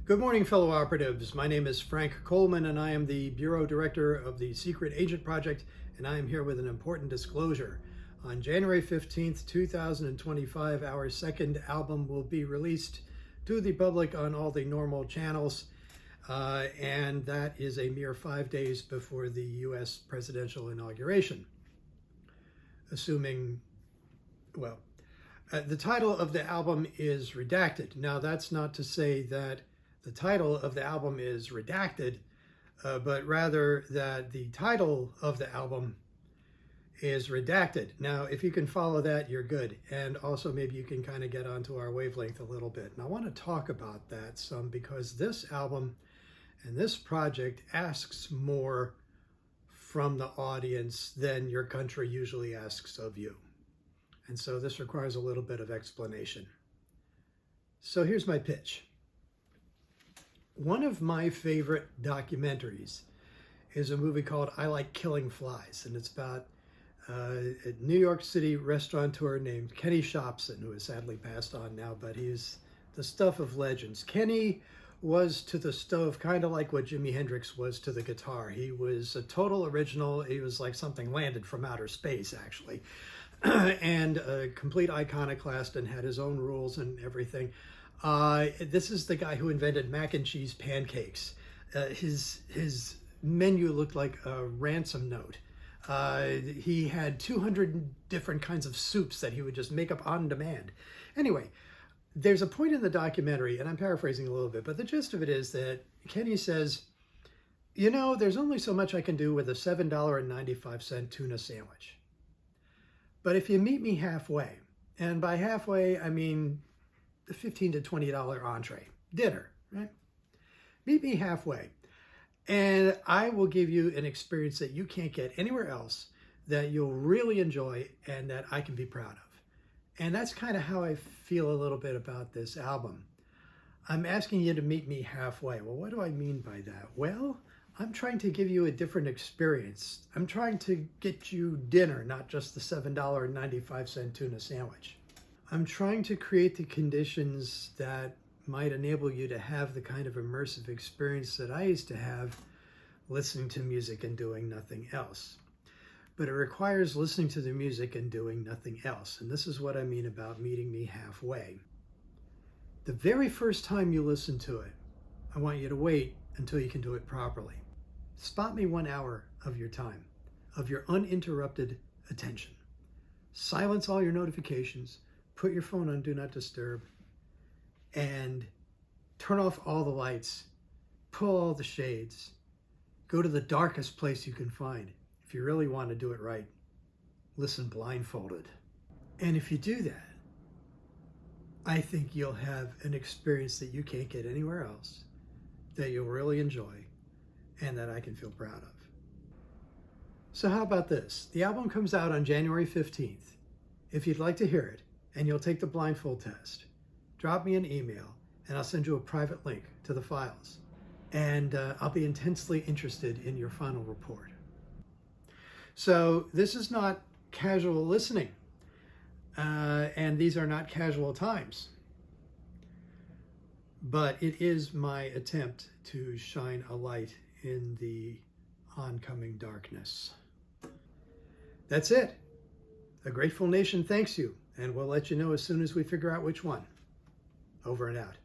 Good morning, fellow operatives. My name is Frank Coleman, and I am the Bureau Director of the Secret Agent Project, and I am here with an important disclosure. On January 15th, 2025, our second album will be released to the public on all the normal channels, and that is a mere 5 days before the U.S. presidential inauguration. The title of the album is Redacted. Now, that's not to say that the title of the album is redacted, but rather that the title of the album is redacted. Now, if you can follow that, you're good. And also maybe you can kind of get onto our wavelength a little bit. And I want to talk about that some because this album and this project asks more from the audience than your country usually asks of you. And so this requires a little bit of explanation. So here's my pitch. One of my favorite documentaries is a movie called I Like Killing Flies, and it's about a New York City restaurateur named Kenny Shopson, who has sadly passed on now, but he's the stuff of legends. Kenny was to the stove kind of like what Jimi Hendrix was to the guitar. He was a total original. He was like something landed from outer space, actually, and a complete iconoclast and had his own rules and everything. This is the guy who invented mac and cheese pancakes. His menu looked like a ransom note. He had 200 different kinds of soups that he would just make up on demand. Anyway, there's a point in the documentary, and I'm paraphrasing a little bit, but the gist of it is that Kenny says, you know, there's only so much I can do with a $7.95 tuna sandwich. But if you meet me halfway, and by halfway, I mean the $15 to $20 entree, dinner, right? Meet me halfway, and I will give you an experience that you can't get anywhere else, that you'll really enjoy, and that I can be proud of. And that's kind of how I feel a little bit about this album. I'm asking you to meet me halfway. Well, what do I mean by that? Well, I'm trying to give you a different experience. I'm trying to get you dinner, not just the $7.95 tuna sandwich. I'm trying to create the conditions that might enable you to have the kind of immersive experience that I used to have listening to music and doing nothing else. But it requires listening to the music and doing nothing else. And this is what I mean about meeting me halfway. The very first time you listen to it, I want you to wait until you can do it properly. Spot me 1 hour of your time, of your uninterrupted attention. Silence all your notifications. Put your phone on Do Not Disturb and turn off all the lights, pull all the shades, go to the darkest place you can find. If you really want to do it right, listen blindfolded. And if you do that, I think you'll have an experience that you can't get anywhere else, that you'll really enjoy, and that I can feel proud of. So how about this? The album comes out on January 15th. If you'd like to hear it, and you'll take the blindfold test, drop me an email and I'll send you a private link to the files. And I'll be intensely interested in your final report. So this is not casual listening, and these are not casual times. But it is my attempt to shine a light in the oncoming darkness. That's it. A grateful nation thanks you. And we'll let you know as soon as we figure out which one. Over and out.